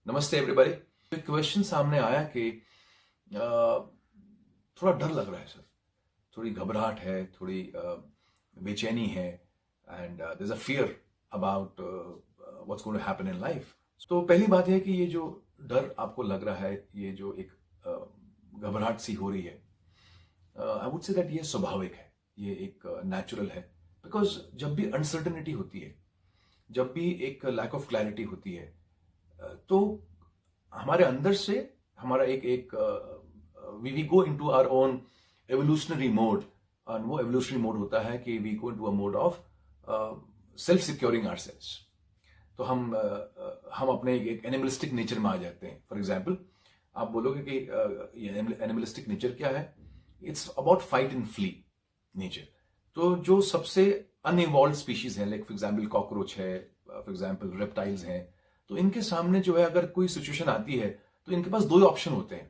नमस्ते एवरीबॉडी। एक क्वेश्चन सामने आया कि थोड़ा डर लग रहा है सर, थोड़ी घबराहट है, थोड़ी बेचैनी है and there is a fear about what's going to happen in life. तो पहली बात है कि ये जो डर आपको लग रहा है, ये जो एक घबराहट सी हो रही है, आई वुड से दैट ये स्वाभाविक है, ये एक नेचुरल है। बिकॉज जब भी अनसर्टेनिटी होती है, जब भी एक लैक ऑफ क्लैरिटी होती है, तो हमारे अंदर से हमारा एक we go into our own evolutionary mode. और वो एवोल्यूशनरी मोड होता है कि we go into a mode of self securing ourselves. तो हम अपने एक एनिमलिस्टिक नेचर में आ जाते हैं। फॉर एग्जाम्पल, आप बोलोगे कि ये एनिमलिस्टिक नेचर क्या है? It's about fight and flee nature. तो जो सबसे अनइवॉल्व स्पीशीज है, लाइक फॉर एग्जाम्पल कॉकरोच है, फॉर एग्जाम्पल रेप्टाइल्स हैं, तो इनके सामने जो है अगर कोई सिचुएशन आती है तो इनके पास दो ऑप्शन होते हैं।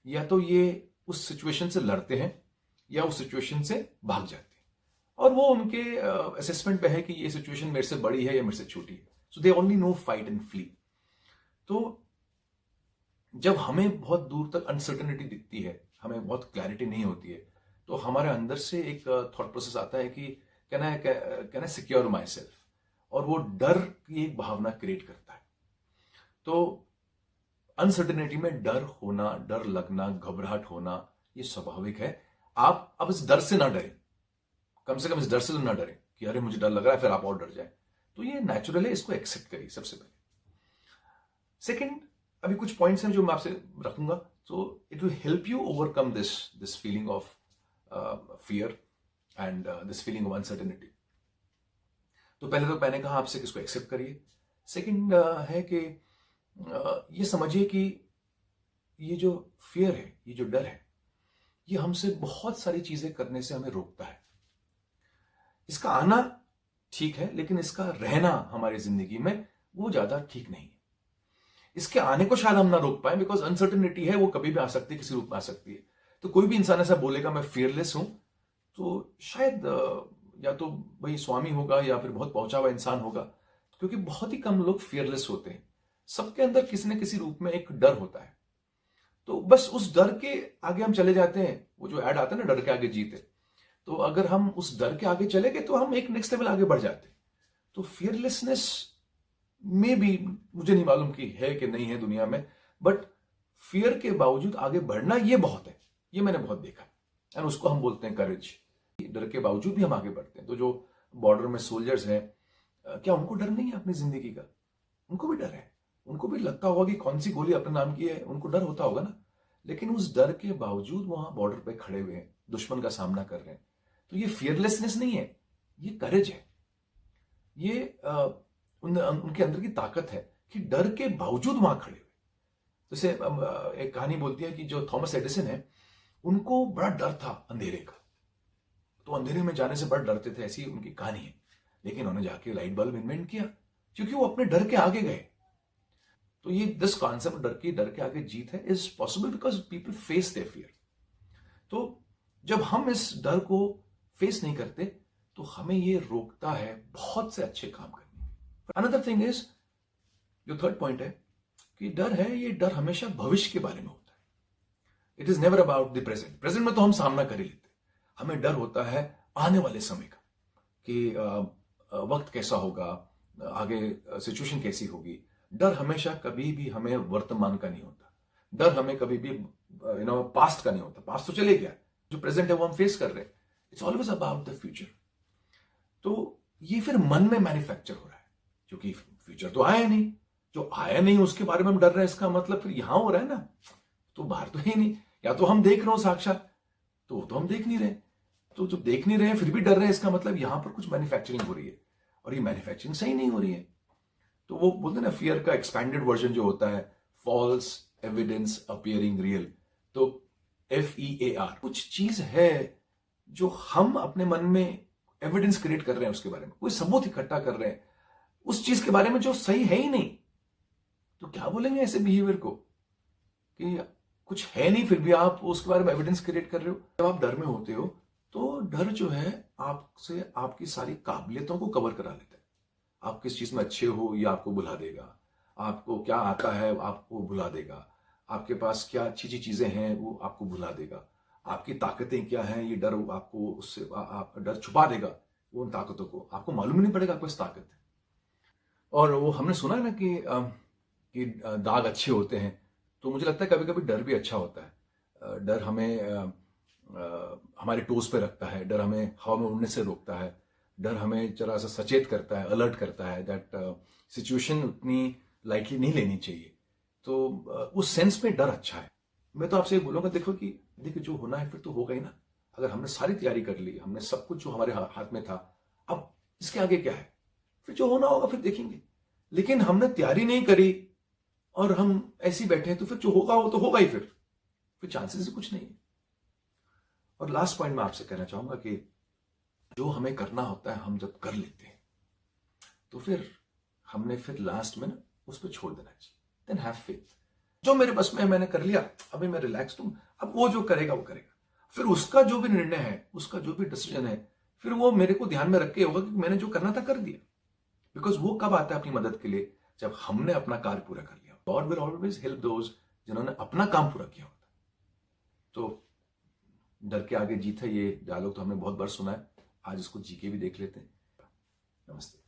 या तो ये उस सिचुएशन से लड़ते हैं या उस सिचुएशन से भाग जाते हैं, और वो उनके असेसमेंट पे है कि ये सिचुएशन मेरे से बड़ी है या मेरे से छोटी है। So they only know fight and flee. तो जब हमें बहुत दूर तक अनसर्टेनिटी दिखती है, हमें बहुत क्लैरिटी नहीं होती है, तो हमारे अंदर से एक थॉट प्रोसेस आता है कि can I secure my self, और वो डर की एक भावना क्रिएट करता है। तो अनसर्टेनिटी में डर होना, डर लगना, घबराहट होना, ये स्वाभाविक है। आप अब इस डर से ना डरें, कम से कम इस डर से तो ना डरें कि अरे मुझे डर लग रहा है, फिर आप और डर जाए। तो ये नेचुरल है, इसको एक्सेप्ट करिए सबसे पहले। सेकंड, अभी कुछ पॉइंट्स हैं जो मैं आपसे रखूंगा, तो it will help you overcome this feeling of fear and this feeling of uncertainty. तो पहले तो मैंने कहा आपसे कि इसको एक्सेप्ट करिए। सेकंड है कि ये समझिए कि ये जो फियर है, ये जो डर है, ये हमसे बहुत सारी चीजें करने से हमें रोकता है। इसका आना ठीक है, लेकिन इसका रहना हमारी जिंदगी में वो ज्यादा ठीक नहीं है। इसके आने को शायद हम ना रोक पाए, बिकॉज अनसर्टेनिटी है, वो कभी भी आ सकती है, किसी रूप में आ सकती है। तो कोई भी इंसान ऐसा बोलेगा मैं फियरलेस हूं, तो शायद या तो भाई स्वामी होगा या फिर बहुत पहुंचा हुआ इंसान होगा, क्योंकि बहुत ही कम लोग फियरलेस होते हैं। सबके अंदर किसी न किसी रूप में एक डर होता है। तो बस उस डर के आगे हम चले जाते हैं। वो जो ऐड आता है ना, डर के आगे जीत है, तो अगर हम उस डर के आगे चले गए तो हम एक नेक्स्ट लेवल आगे बढ़ जाते हैं। तो फियरलेसनेस में भी मुझे नहीं मालूम कि है कि नहीं है दुनिया में, बट फियर के बावजूद आगे बढ़ना ये बहुत है, ये मैंने बहुत देखा। एंड उसको हम बोलते हैं करेज। डर के बावजूद भी हम आगे बढ़ते हैं। तो जो बॉर्डर में सोल्जर्स हैं, क्या उनको डर नहीं है अपनी जिंदगी का? उनको भी डर है। उनको भी लगता होगा कि कौन सी गोली अपने नाम की है, उनको डर होता होगा ना। लेकिन उस डर के बावजूद वहां बॉर्डर पे खड़े हुए हैं, दुश्मन का सामना कर रहे हैं। तो ये फियरलेसनेस नहीं है, ये करेज है। ये उनके अंदर की ताकत है कि डर के बावजूद वहां खड़े हुए। जैसे एक कहानी बोलती है कि जो थॉमस एडिसन है, उनको बड़ा डर था अंधेरे का, तो अंधेरे में जाने से बड़ा डरते थे, ऐसी उनकी कहानी है। लेकिन उन्होंने जाके लाइट बल्ब इन्वेंट किया, क्योंकि वो अपने डर के आगे गए। तो ये दिस कॉन्सेप्ट डर के आगे जीत है is possible because people face their fear. तो जब हम इस डर को फेस नहीं करते, तो हमें ये रोकता है बहुत से अच्छे काम करने में। अनदर थिंग इज, जो थर्ड पॉइंट है कि डर है, ये डर हमेशा भविष्य के बारे में होता है। It is never about the present. Present में तो हम सामना कर ही लेते, हमें डर होता है आने वाले समय का, कि वक्त कैसा होगा, आगे सिचुएशन कैसी होगी। डर हमेशा कभी भी हमें वर्तमान का नहीं होता। डर हमें कभी भी पास्ट का नहीं होता। पास्ट तो चले गया, जो प्रेजेंट है वो हम फेस कर रहे हैं। It's always about the future. तो ये फिर मन में मैन्युफैक्चर हो रहा है, क्योंकि फ्यूचर तो आया नहीं। जो आया नहीं उसके बारे में हम डर रहे हैं, इसका मतलब फिर यहां हो रहा है ना, तो बाहर तो है नहीं। या तो हम देख रहे हो साक्षात, तो वो तो हम देख नहीं रहे। तो जब देख नहीं रहे हैं फिर भी डर रहे हैं, इसका मतलब यहां पर कुछ मैन्युफैक्चरिंग हो रही है, और ये मैन्युफैक्चरिंग सही नहीं हो रही है। तो वो बोलते हैं ना, फियर का एक्सपैंडेड वर्जन जो होता है, फॉल्स एविडेंस अपियरिंग रियल। तो FEAR कुछ चीज है जो हम अपने मन में एविडेंस क्रिएट कर रहे हैं, उसके बारे में कोई सबूत इकट्ठा कर रहे हैं उस चीज के बारे में जो सही है ही नहीं। तो क्या बोलेंगे ऐसे बिहेवियर को कि कुछ है नहीं, फिर भी आप उसके बारे में एविडेंस क्रिएट कर रहे हो। जब आप डर में होते हो, तो डर जो है आपसे आपकी सारी काबिलियतों को कवर करा लेता है। आप किस चीज में अच्छे हो ये आपको बुला देगा, आपको क्या आता है आपको भुला देगा, आपके पास क्या अच्छी अच्छी चीजें हैं वो आपको भुला देगा, आपकी ताकतें क्या हैं ये डर आपको उससे आप डर छुपा देगा उन ताकतों को, आपको मालूम ही नहीं पड़ेगा आपके पास ताकत है। और वो हमने सुना है ना कि दाग अच्छे होते हैं, तो मुझे लगता है कभी कभी डर भी अच्छा होता है। डर हमें हमारे टोस पे रखता है, डर हमें हवा में उड़ने से रोकता है, डर हमें जरा सा सचेत करता है, अलर्ट करता है दैट सिचुएशन उतनी लाइटली नहीं लेनी चाहिए। तो उस सेंस में डर अच्छा है। मैं तो आपसे ये बोलूंगा, देखो जो होना है फिर तो होगा ही ना। अगर हमने सारी तैयारी कर ली, हमने सब कुछ जो हमारे हाथ में था, अब इसके आगे क्या है, फिर जो होना होगा फिर देखेंगे। लेकिन हमने तैयारी नहीं करी और हम ऐसे ही बैठे हैं, तो फिर जो होगा वो तो होगा ही, फिर चांसेस कुछ नहीं है। और लास्ट पॉइंट मैं आपसे कहना चाहूंगा कि जो हमें करना होता है हम जब कर लेते हैं, तो फिर हमने फिर लास्ट में ना उस पर छोड़ देना चाहिए। देन हैव फेथ, जो मेरे बस में है मैंने कर लिया, अभी मैं रिलैक्स हूं, अब वो जो करेगा वो करेगा। फिर उसका जो भी निर्णय है, उसका जो भी डिसीजन है, फिर वो मेरे को ध्यान में रख के होगा कि मैंने जो करना था कर दिया। बिकॉज वो कब आता है अपनी मदद के लिए, जब हमने अपना कार्य पूरा कर लिया। God will always help those जिन्होंने अपना काम पूरा किया होता। तो डर के आगे जीत है, ये डायलॉग तो हमने बहुत बार सुना है, आज इसको जी के भी देख लेते हैं। नमस्ते।